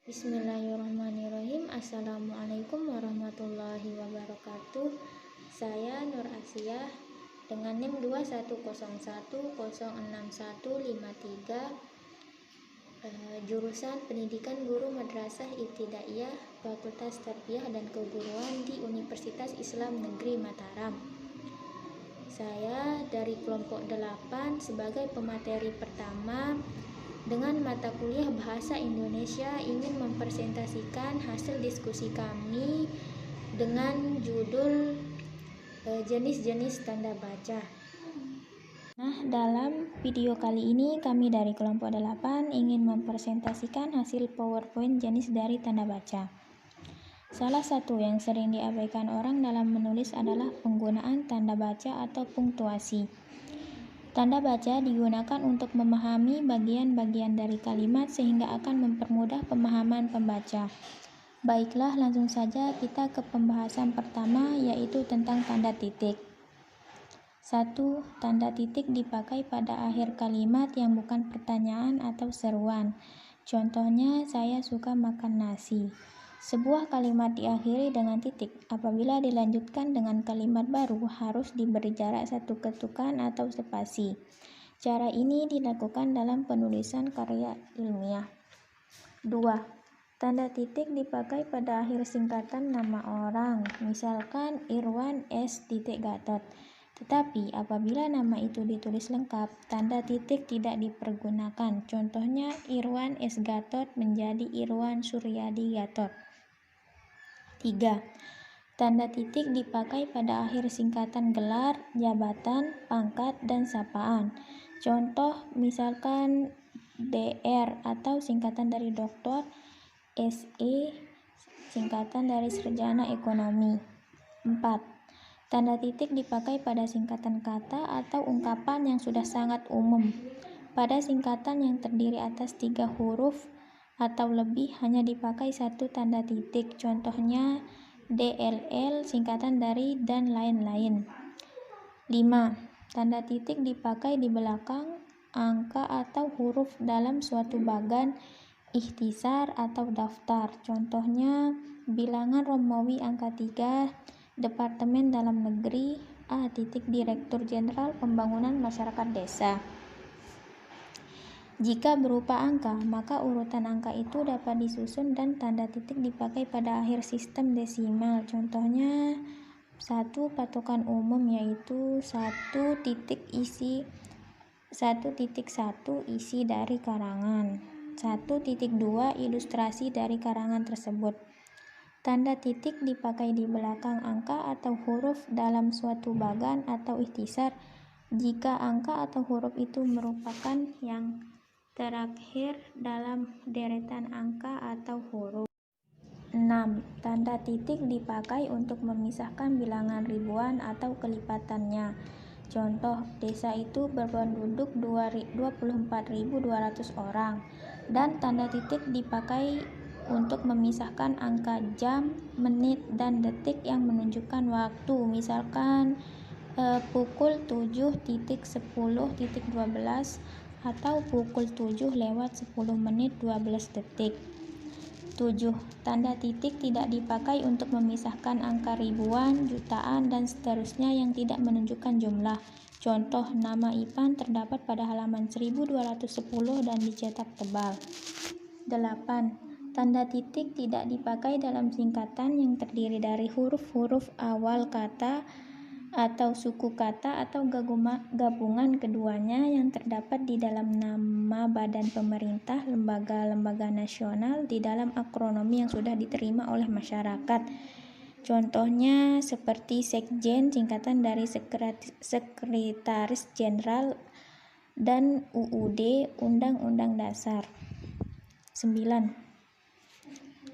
Bismillahirrahmanirrahim. Assalamualaikum warahmatullahi wabarakatuh. Saya Nur Asia dengan NIM 2101061153, jurusan Pendidikan Guru Madrasah Ibtidaiyah, Fakultas Tarbiyah dan Keguruan di Universitas Islam Negeri Mataram. Saya dari kelompok 8 sebagai pemateri pertama dengan mata kuliah Bahasa Indonesia ingin mempresentasikan hasil diskusi kami dengan judul jenis-jenis tanda baca. Nah, dalam video kali ini kami dari kelompok 8 ingin mempresentasikan hasil PowerPoint jenis dari tanda baca. Salah satu yang sering diabaikan orang dalam menulis adalah penggunaan tanda baca atau punktuasi. Tanda baca digunakan untuk memahami bagian-bagian dari kalimat sehingga akan mempermudah pemahaman pembaca. Baiklah, langsung saja kita ke pembahasan pertama, yaitu tentang tanda titik. 1. Tanda titik dipakai pada akhir kalimat yang bukan pertanyaan atau seruan. Contohnya, saya suka makan nasi. Sebuah kalimat diakhiri dengan titik. Apabila dilanjutkan dengan kalimat baru, harus diberi jarak satu ketukan atau spasi. Cara ini dilakukan dalam penulisan karya ilmiah. 2. Tanda titik dipakai pada akhir singkatan nama orang, misalkan Irwan S. Gatot. Tetapi apabila nama itu ditulis lengkap, tanda titik tidak dipergunakan. Contohnya, Irwan S. Gatot menjadi Irwan Suryadi Gatot. 3. Tanda titik dipakai pada akhir singkatan gelar, jabatan, pangkat, dan sapaan. Contoh, misalkan DR atau singkatan dari doktor, SE singkatan dari sarjana ekonomi. 4. Tanda titik dipakai pada singkatan kata atau ungkapan yang sudah sangat umum. Pada singkatan yang terdiri atas 3 huruf atau lebih hanya dipakai satu tanda titik. Contohnya DLL singkatan dari dan lain-lain. 5. Tanda titik dipakai di belakang angka atau huruf dalam suatu bagan ikhtisar atau daftar. Contohnya bilangan Romawi angka 3, Departemen Dalam Negeri A. Direktur Jenderal Pembangunan Masyarakat Desa. Jika berupa angka, maka urutan angka itu dapat disusun dan tanda titik dipakai pada akhir sistem desimal. Contohnya 1 patokan umum, yaitu 1 titik 1 isi dari karangan, 1.2 ilustrasi dari karangan tersebut. Tanda titik dipakai di belakang angka atau huruf dalam suatu bagan atau ikhtisar jika angka atau huruf itu merupakan yang terakhir dalam deretan angka atau huruf. 6. Tanda titik dipakai untuk memisahkan bilangan ribuan atau kelipatannya. Contoh, desa itu berpenduduk 24.200 orang, dan tanda titik dipakai untuk memisahkan angka jam, menit, dan detik yang menunjukkan waktu. Misalkan pukul 7.10.12 atau pukul 7:10:12. 7. Tanda titik tidak dipakai untuk memisahkan angka ribuan, jutaan, dan seterusnya yang tidak menunjukkan jumlah. Contoh, nama Ipan terdapat pada halaman 1210 dan dicetak tebal. 8. Tanda titik tidak dipakai dalam singkatan yang terdiri dari huruf-huruf awal kata atau suku kata atau gabungan keduanya yang terdapat di dalam nama badan pemerintah, lembaga-lembaga nasional, di dalam akronomi yang sudah diterima oleh masyarakat. Contohnya seperti Sekjen singkatan dari Sekretaris Jenderal dan UUD Undang-Undang Dasar. 9.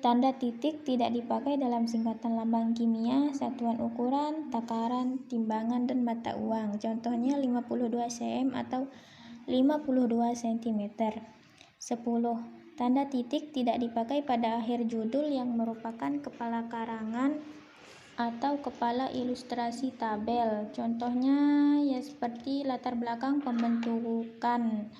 Tanda titik tidak dipakai dalam singkatan lambang kimia, satuan ukuran, takaran, timbangan, dan mata uang. Contohnya 52 cm atau 52 cm. 10. Tanda titik tidak dipakai pada akhir judul yang merupakan kepala karangan atau kepala ilustrasi tabel. Contohnya ya seperti latar belakang pembentukan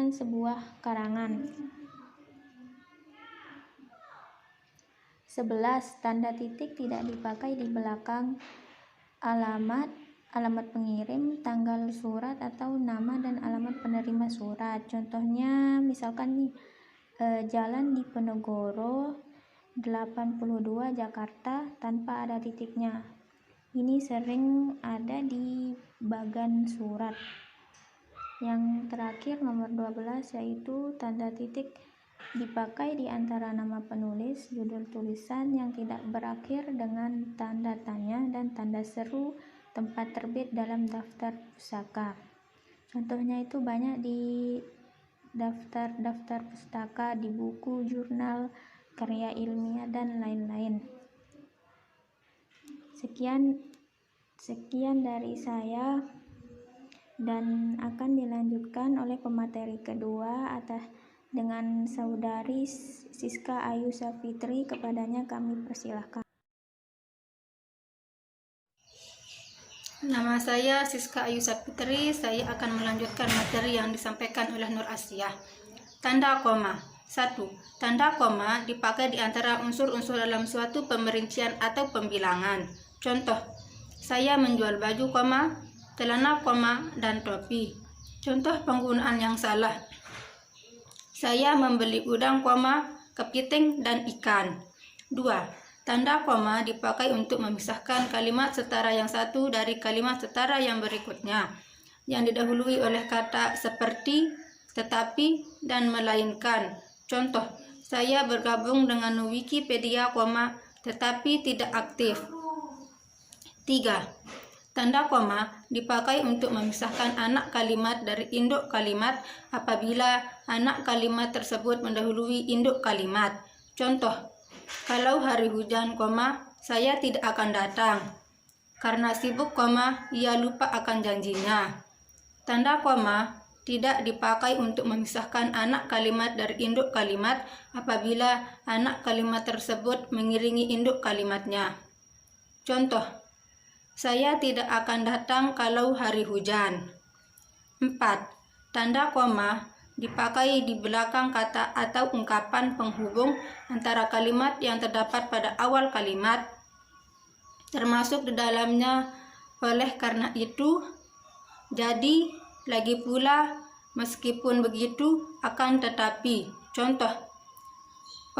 sebuah karangan. 11. Tanda titik tidak dipakai di belakang alamat pengirim, tanggal surat, atau nama dan alamat penerima surat. Contohnya misalkan nih, Jalan Diponegoro 82 Jakarta tanpa ada titiknya. Ini sering ada di bagan surat. Yang terakhir nomor 12 yaitu tanda titik dipakai di antara nama penulis, judul tulisan yang tidak berakhir dengan tanda tanya, dan tanda seru tempat terbit dalam daftar pustaka. Contohnya itu banyak di daftar pustaka, di buku, jurnal, karya ilmiah, dan lain-lain. Sekian dari saya, dan akan dilanjutkan oleh pemateri kedua dengan saudari Siska Ayu Sapitri. Kepadanya kami persilahkan. Nama saya Siska Ayu Sapitri. Saya akan melanjutkan materi yang disampaikan oleh Nur Asia. Tanda koma. 1. Tanda koma dipakai di antara unsur-unsur dalam suatu pemerincian atau pembilangan. Contoh, saya menjual baju, celana, dan topi. Contoh penggunaan yang salah. Saya membeli udang, kepiting, dan ikan. 2. Tanda koma dipakai untuk memisahkan kalimat setara yang satu dari kalimat setara yang berikutnya, yang didahului oleh kata seperti, tetapi, dan melainkan. Contoh, saya bergabung dengan Wikipedia, tetapi tidak aktif. 3. Tanda koma dipakai untuk memisahkan anak kalimat dari induk kalimat apabila anak kalimat tersebut mendahului induk kalimat. Contoh, kalau hari hujan, saya tidak akan datang. Karena sibuk, ia lupa akan janjinya. Tanda koma tidak dipakai untuk memisahkan anak kalimat dari induk kalimat apabila anak kalimat tersebut mengiringi induk kalimatnya. Contoh, saya tidak akan datang kalau hari hujan. 4. Tanda koma dipakai di belakang kata atau ungkapan penghubung antara kalimat yang terdapat pada awal kalimat, termasuk di dalamnya oleh karena itu, jadi, lagi pula, meskipun begitu, akan tetapi. Contoh,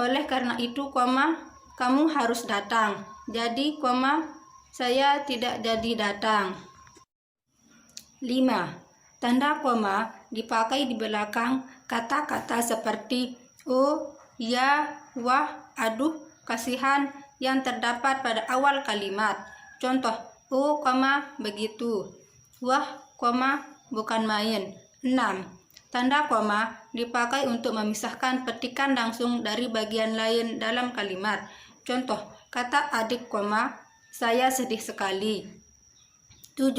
oleh karena itu, kamu harus datang. Jadi, saya tidak jadi datang. 5. Tanda koma dipakai di belakang kata-kata seperti oh, ya, wah, aduh, kasihan yang terdapat pada awal kalimat. Contoh, oh, begitu. Wah, bukan main. 6. Tanda koma dipakai untuk memisahkan petikan langsung dari bagian lain dalam kalimat. Contoh, kata adik, saya sedih sekali. 7.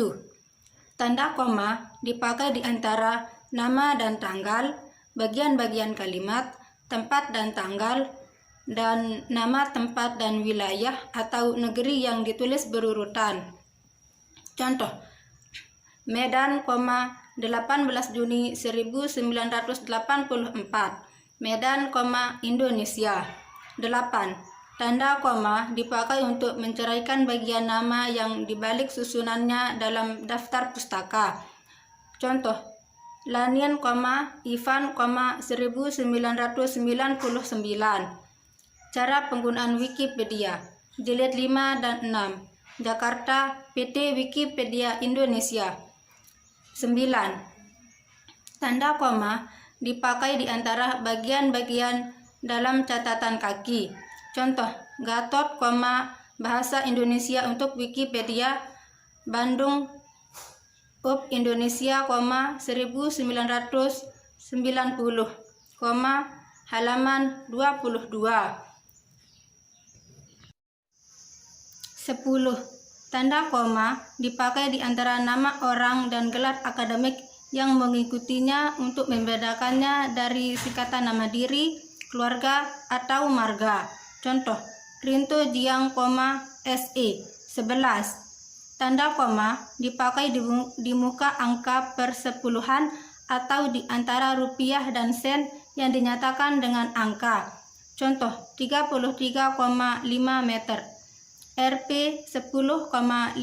Tanda koma dipakai di antara nama dan tanggal, bagian-bagian kalimat, tempat dan tanggal, dan nama tempat dan wilayah atau negeri yang ditulis berurutan. Contoh, Medan, 18 Juni 1984. Medan, Indonesia. 8. Tanda koma dipakai untuk menceraikan bagian nama yang dibalik susunannya dalam daftar pustaka. Contoh, Lanin, Ivan, 1999. Cara penggunaan Wikipedia. Jilid 5 dan 6. Jakarta, PT Wikipedia Indonesia. 9. Tanda koma dipakai di antara bagian-bagian dalam catatan kaki. Contoh, Gatot, Bahasa Indonesia untuk Wikipedia, Bandung, UP Indonesia, 1990, halaman 22. 10. Tanda koma dipakai di antara nama orang dan gelar akademik yang mengikutinya untuk membedakannya dari singkatan nama diri, keluarga, atau marga. Contoh, Rinto Jiang, SE. 11. Tanda koma dipakai di muka angka persepuluhan atau di antara rupiah dan sen yang dinyatakan dengan angka. Contoh 33,5 meter. Rp 10,50.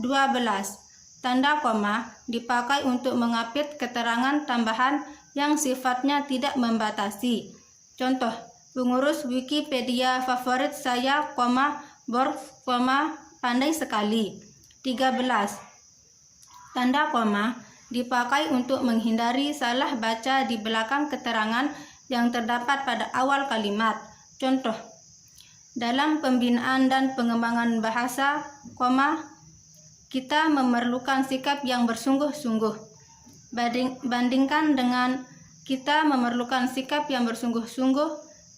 12. Tanda koma dipakai untuk mengapit keterangan tambahan yang sifatnya tidak membatasi. Contoh, pengurus Wikipedia favorit saya, Borg, pandai sekali. 13. Tanda koma dipakai untuk menghindari salah baca di belakang keterangan yang terdapat pada awal kalimat. Contoh, dalam pembinaan dan pengembangan bahasa, kita memerlukan sikap yang bersungguh-sungguh. Bandingkan dengan kita memerlukan sikap yang bersungguh-sungguh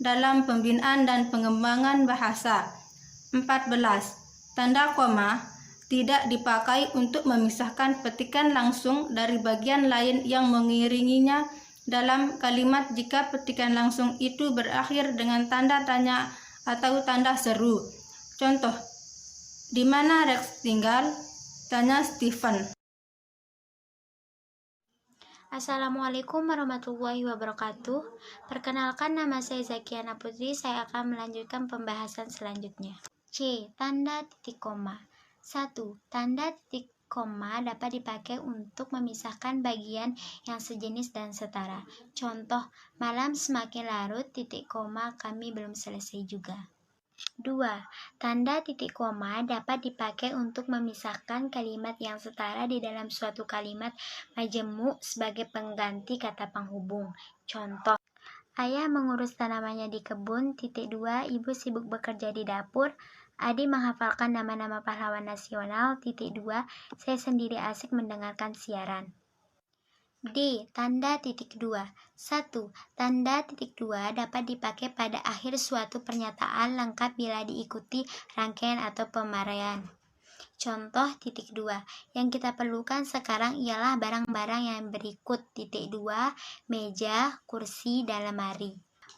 dalam pembinaan dan pengembangan bahasa. 14. Tanda koma tidak dipakai untuk memisahkan petikan langsung dari bagian lain yang mengiringinya dalam kalimat jika petikan langsung itu berakhir dengan tanda tanya atau tanda seru. Contoh, di mana Rex tinggal? Tanya Stephen. Assalamualaikum warahmatullahi wabarakatuh. Perkenalkan, nama saya Zakiana Putri. Saya akan melanjutkan pembahasan selanjutnya. C. Tanda titik koma. 1. Tanda titik koma dapat dipakai untuk memisahkan bagian yang sejenis dan setara. Contoh, malam semakin larut, titik koma, kami belum selesai juga. 2. Tanda titik koma dapat dipakai untuk memisahkan kalimat yang setara di dalam suatu kalimat majemuk sebagai pengganti kata penghubung. Contoh, ayah mengurus tanamannya di kebun, titik 2, ibu sibuk bekerja di dapur, Adi menghafalkan nama-nama pahlawan nasional, titik 2, saya sendiri asik mendengarkan siaran. D. Tanda titik 2. 1. Tanda titik 2 dapat dipakai pada akhir suatu pernyataan lengkap bila diikuti rangkaian atau pemaraian. Contoh titik 2. Yang kita perlukan sekarang ialah barang-barang yang berikut, titik 2, meja, kursi, dan lemari.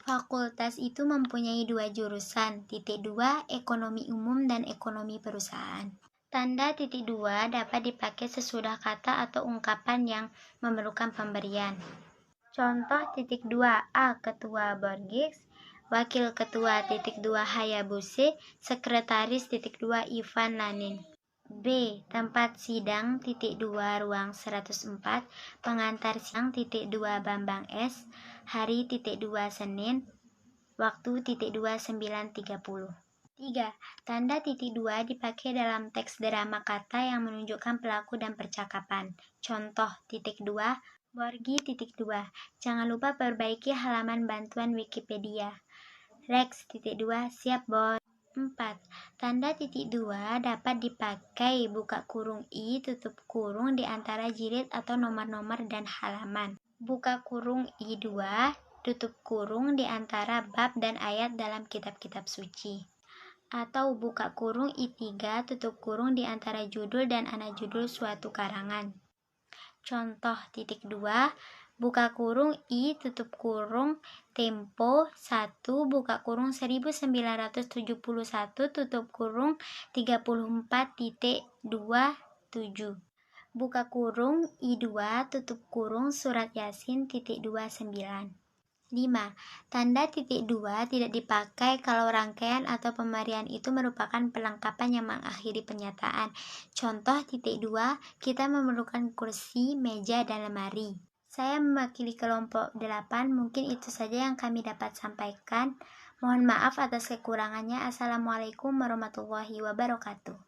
Fakultas itu mempunyai 2 jurusan, titik 2, ekonomi umum dan ekonomi perusahaan. Tanda titik 2 dapat dipakai sesudah kata atau ungkapan yang memerlukan pemberian. Contoh titik 2, A. Ketua Borgix, Wakil Ketua titik 2 Hayabuse, Sekretaris titik 2 Ivan Lanin. B. Tempat sidang titik 2 Ruang 104, Pengantar sidang titik 2 Bambang S, Hari titik 2 Senin, Waktu titik 2 9.30. 3. Tanda titik 2 dipakai dalam teks drama kata yang menunjukkan pelaku dan percakapan. Contoh titik 2, Borgi titik 2, jangan lupa perbaiki halaman bantuan Wikipedia. Rex titik 2, siap bos. 4. Tanda titik 2 dapat dipakai buka kurung I tutup kurung di antara jilid atau nomor-nomor dan halaman. Buka kurung I2 tutup kurung di antara bab dan ayat dalam kitab-kitab suci. Atau buka kurung I3 tutup kurung di antara judul dan ana judul suatu karangan. Contoh titik 2, buka kurung I tutup kurung Tempo 1 buka kurung 1971 tutup kurung 34.27. Buka kurung I2 tutup kurung surat Yasin titik 29. 5. Tanda titik 2 tidak dipakai kalau rangkaian atau pemberian itu merupakan perlengkapan yang mengakhiri pernyataan. Contoh titik 2, kita memerlukan kursi, meja, dan lemari. Saya mewakili kelompok 8, mungkin itu saja yang kami dapat sampaikan. Mohon maaf atas kekurangannya. Assalamualaikum warahmatullahi wabarakatuh.